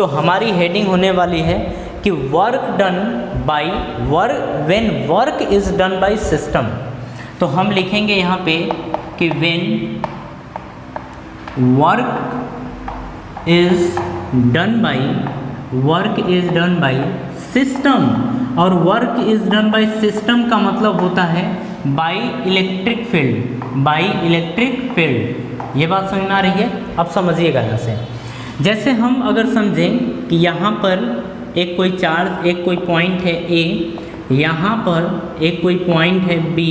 तो हमारी हेडिंग होने वाली है कि work done by when work is done by system. तो हम लिखेंगे यहाँ पे कि when work is done by system, और work is done by system का मतलब होता है बाय इलेक्ट्रिक फील्ड। ये बात समझ में आ रही है? अब समझिएगा यहाँ से। जैसे हम अगर समझें कि यहाँ पर एक कोई चार्ज, एक कोई पॉइंट है A, यहाँ पर एक कोई पॉइंट है B,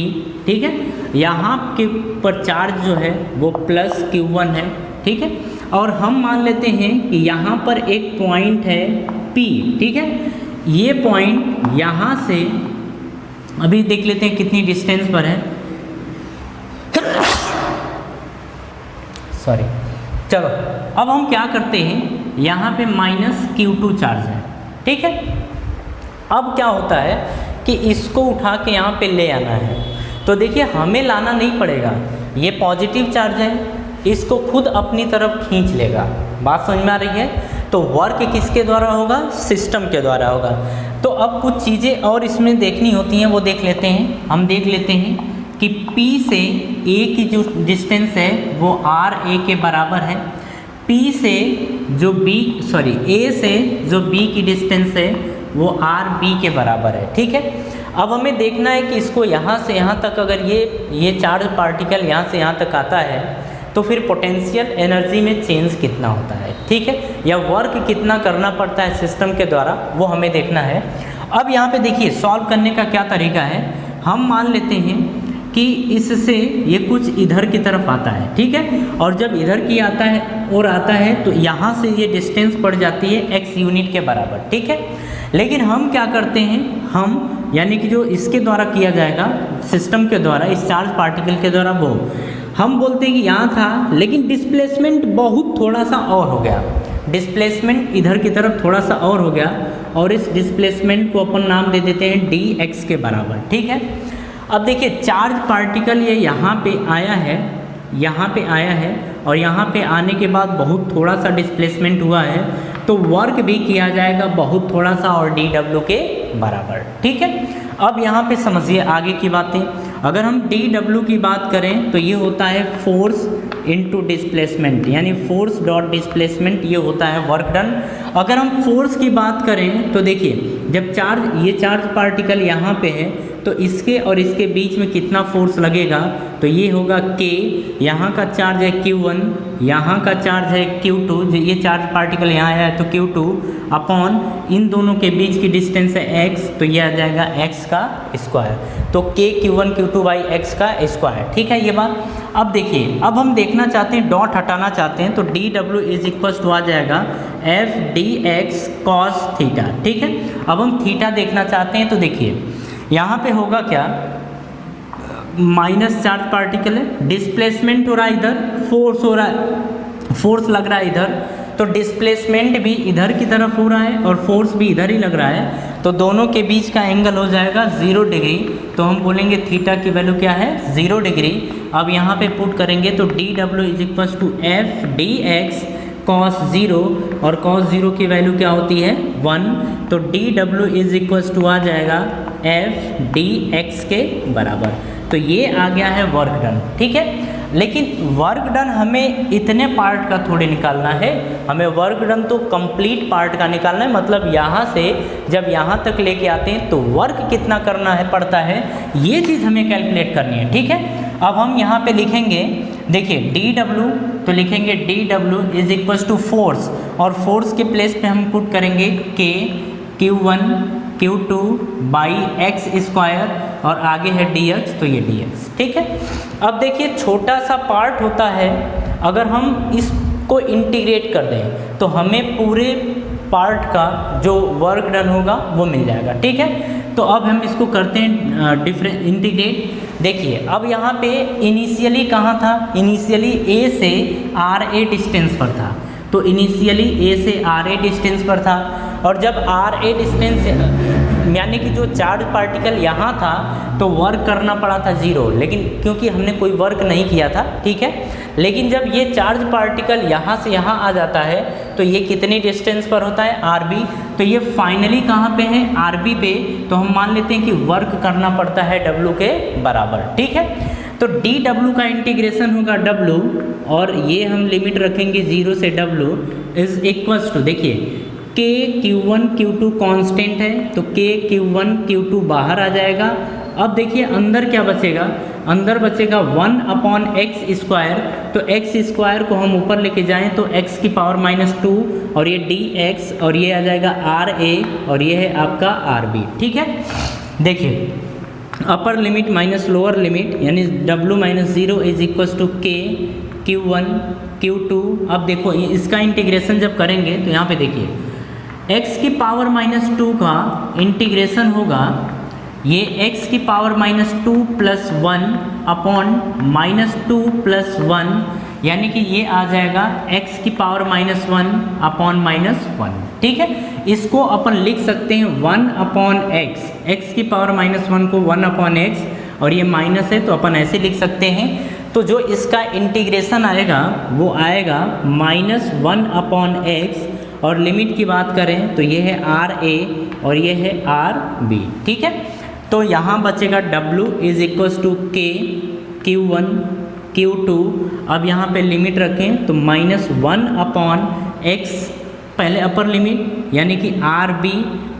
ठीक है, यहाँ के पर चार्ज जो है वो प्लस Q1 है, ठीक है, और हम मान लेते हैं कि यहाँ पर एक पॉइंट है P, ठीक है, ये पॉइंट यहाँ से अभी देख लेते हैं कितनी डिस्टेंस पर है, सॉरी, चलो अब हम क्या करते हैं, यहाँ पे -Q2 चार्ज है, ठीक है। अब क्या होता है कि इसको उठा के यहाँ पे ले आना है, तो देखिए हमें लाना नहीं पड़ेगा, ये पॉजिटिव चार्ज है, इसको खुद अपनी तरफ खींच लेगा। बात समझ में आ रही है? तो वर्क किसके द्वारा होगा? सिस्टम के द्वारा होगा। तो अब कुछ चीज़ें और इसमें देखनी होती हैं, वो देख लेते हैं। हम देख लेते हैं कि P से A की जो डिस्टेंस है वो RA के बराबर है, A से जो B की डिस्टेंस है वो RB के बराबर है, ठीक है। अब हमें देखना है कि इसको यहाँ से यहाँ तक अगर ये चार्ज पार्टिकल यहाँ से यहाँ तक आता है तो फिर पोटेंशियल एनर्जी में चेंज कितना होता है, ठीक है, या वर्क कितना करना पड़ता है सिस्टम के द्वारा, वो हमें देखना है। अब यहाँ पे देखिए सॉल्व करने का क्या तरीका है। हम मान लेते हैं कि इससे ये कुछ इधर की तरफ आता है, ठीक है, और जब इधर की आता है तो यहाँ से ये डिस्टेंस पड़ जाती है x यूनिट के बराबर, ठीक है। लेकिन हम क्या करते हैं, हम यानी कि जो इसके द्वारा किया जाएगा सिस्टम के द्वारा, इस चार्ज पार्टिकल के द्वारा, वो हम बोलते हैं कि यहाँ था लेकिन डिस्प्लेसमेंट बहुत थोड़ा सा और हो गया, डिस्प्लेसमेंट इधर की तरफ थोड़ा सा और हो गया, और इस डिस्प्लेसमेंट को अपन नाम दे देते हैं dx के बराबर, ठीक है। अब देखिए चार्ज पार्टिकल ये यहाँ पे आया है और यहाँ पे आने के बाद बहुत थोड़ा सा डिस्प्लेसमेंट हुआ है, तो वर्क भी किया जाएगा बहुत थोड़ा सा और dw के बराबर, ठीक है। अब यहाँ पे समझिए आगे की बातें। अगर हम dw की बात करें तो ये होता है फोर्स इनटू डिस्प्लेसमेंट, यानी फोर्स डॉट डिस्प्लेसमेंट, ये होता है वर्क डन। अगर हम फोर्स की बात करें तो देखिए जब ये चार्ज पार्टिकल यहाँ पे है तो इसके और इसके बीच में कितना फोर्स लगेगा, तो ये होगा K, यहाँ का चार्ज है Q1, यहाँ का चार्ज है Q2, जो ये चार्ज पार्टिकल यहाँ आया है तो Q2 अपॉन इन दोनों के बीच की डिस्टेंस है x, तो ये आ जाएगा x का स्क्वायर, तो K Q1 Q2 by x का स्क्वायर, ठीक है ये बात। अब देखिए अब हम देखना चाहते हैं, डॉट हटाना चाहते हैं, तो dw इज इक्वल टू आ जाएगा f dx cos थीटा, ठीक है। अब हम थीटा देखना चाहते हैं, तो देखिए यहाँ पे होगा क्या, माइनस चार्ज पार्टिकल है, डिस्प्लेसमेंट हो रहा है इधर, फोर्स हो रहा है, फोर्स लग रहा है इधर, तो डिस्प्लेसमेंट भी इधर की तरफ हो रहा है और फोर्स भी इधर ही लग रहा है, तो दोनों के बीच का एंगल हो जाएगा 0 डिग्री, तो हम बोलेंगे थीटा की वैल्यू क्या है 0 डिग्री। अब यहाँ पे पुट करेंगे तो dw is equal to f dx cos 0, और cos 0 की वैल्यू क्या होती है 1, तो dw इज इक्वल टू आ जाएगा f dx के बराबर। तो ये आ गया है वर्क डन, ठीक है। लेकिन वर्क डन हमें इतने पार्ट का थोड़े निकालना है, हमें वर्क डन तो कंप्लीट पार्ट का निकालना है, मतलब यहाँ से जब यहाँ तक लेके आते हैं तो वर्क कितना करना है पड़ता है, ये चीज़ हमें कैलकुलेट करनी है, ठीक है। अब हम यहाँ पे लिखेंगे, देखिए dw, तो लिखेंगे dw is equal to force, और फोर्स के प्लेस पे हम पुट करेंगे k q1 q2 by x square, और आगे है dx, तो ये dx, ठीक है। अब देखिए छोटा सा पार्ट होता है, अगर हम इसको इंटीग्रेट कर दें तो हमें पूरे पार्ट का जो वर्क डन होगा वो मिल जाएगा, ठीक है। तो अब हम इसको करते हैं इंटीग्रेट। देखिए अब यहाँ पे इनिशियली कहाँ था, इनिशियली A से RA डिस्टेंस पर था, तो इनिशियली A से RA डिस्टेंस पर था। और जब RA डिस्टेंस यानी कि जो चार्ज पार्टिकल यहाँ था तो वर्क करना पड़ा था 0, लेकिन क्योंकि हमने कोई वर्क नहीं किया था, ठीक है। लेकिन जब ये चार्ज पार्टिकल यहाँ से यहाँ आ जाता है तो ये कितनी डिस्टेंस पर होता है, RB। तो ये फाइनली कहाँ पे है, RB पे। तो हम मान लेते हैं कि वर्क करना पड़ता है W के बराबर, ठीक है। तो dW का इंटीग्रेशन होगा W, और ये हम लिमिट रखेंगे 0 से W इज इक्वल्स टू, देखिए K Q1 Q2 कांस्टेंट है, तो K Q1 Q2 बाहर आ जाएगा। अब देखिए अंदर क्या बचेगा, अंदर बचेगा 1/x²। तो x² को हम ऊपर लेके जाएं तो x की पावर -2 और ये dx, और ये आ जाएगा RA, और ये है आपका RB, ठीक है। देखिए upper limit minus lower limit यानी W - 0 is equals to K Q1 Q2। अब देखो इसका इंटीग्रेशन जब करेंगे तो यहाँ पे देखिए x की पावर -2 का इंटीग्रेशन होगा, ये x की पावर -2 + 1 /-2 + 1, यानी कि ये आ जाएगा x की पावर -1 /-1, ठीक है। इसको अपन लिख सकते हैं 1/x, x की पावर -1 को 1/x, और ये माइनस है तो अपन ऐसे लिख सकते हैं। तो जो इसका इंटीग्रेशन आएगा वो आएगा -1/x, और लिमिट की बात करें तो ये है RA और ये है RB, ठीक है। तो यहाँ बचेगा W is equals to K Q1 Q2। अब यहाँ पे लिमिट रखें तो -1/x पहले अपर लिमिट यानी कि RB,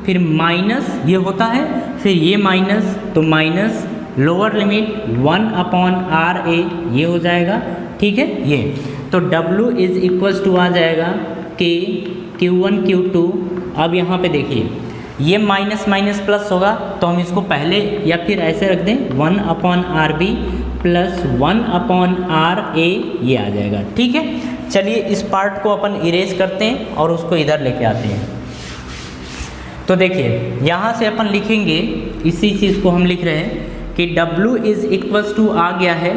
फिर माइनस ये होता है, फिर ये माइनस, तो माइनस लोअर लिमिट 1/RA ये हो जाएगा, ठीक है। ये तो W इज इक्वल्स टू आ जाएगा K Q1 Q2। अब यहाँ पे देखिए ये माइनस माइनस प्लस होगा, तो हम इसको पहले या फिर ऐसे रख दें 1/RB + 1/RA ये आ जाएगा, ठीक है। चलिए इस पार्ट को अपन इरेज करते हैं और उसको इधर लेके आते हैं। तो देखिए यहाँ से अपन लिखेंगे, इसी चीज़ को हम लिख रहे हैं कि W इज इक्वल्स टू आ गया है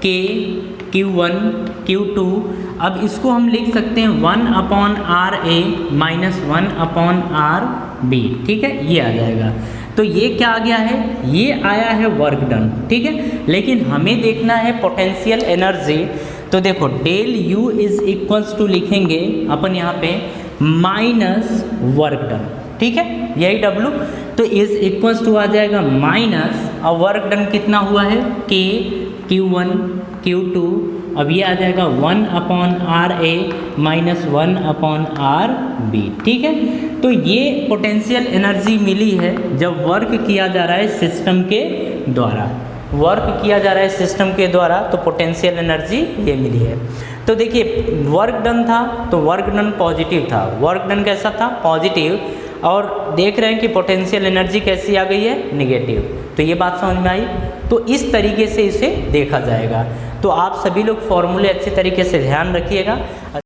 K Q1 Q2। अब इसको हम लिख सकते हैं 1/RA - 1/RB, ठीक है, ये आ जाएगा। तो ये क्या आ गया है, ये आया है वर्क डन, ठीक है। लेकिन हमें देखना है पोटेंशियल एनर्जी। तो देखो del U is equals to लिखेंगे अपन यहाँ पे माइनस वर्क डन, ठीक है, यही W। तो इज इक्वल्स टू आ जाएगा माइनस, और वर्क डन कितना हुआ है K Q1 Q2। अब ये आ जाएगा 1/RA - 1/RB, ठीक है। तो ये पोटेंशियल एनर्जी मिली है जब वर्क किया जा रहा है सिस्टम के द्वारा, वर्क किया जा रहा है सिस्टम के द्वारा, तो पोटेंशियल एनर्जी ये मिली है। तो देखिए वर्क डन था तो वर्क डन पॉजिटिव था, वर्क डन कैसा था, पॉजिटिव, और देख रहे हैं कि पोटेंशियल एनर्जी कैसी आ गई है, निगेटिव। तो ये बात समझ में आई। तो इस तरीके से इसे देखा जाएगा। तो आप सभी लोग फॉर्मूले अच्छे तरीके से ध्यान रखिएगा।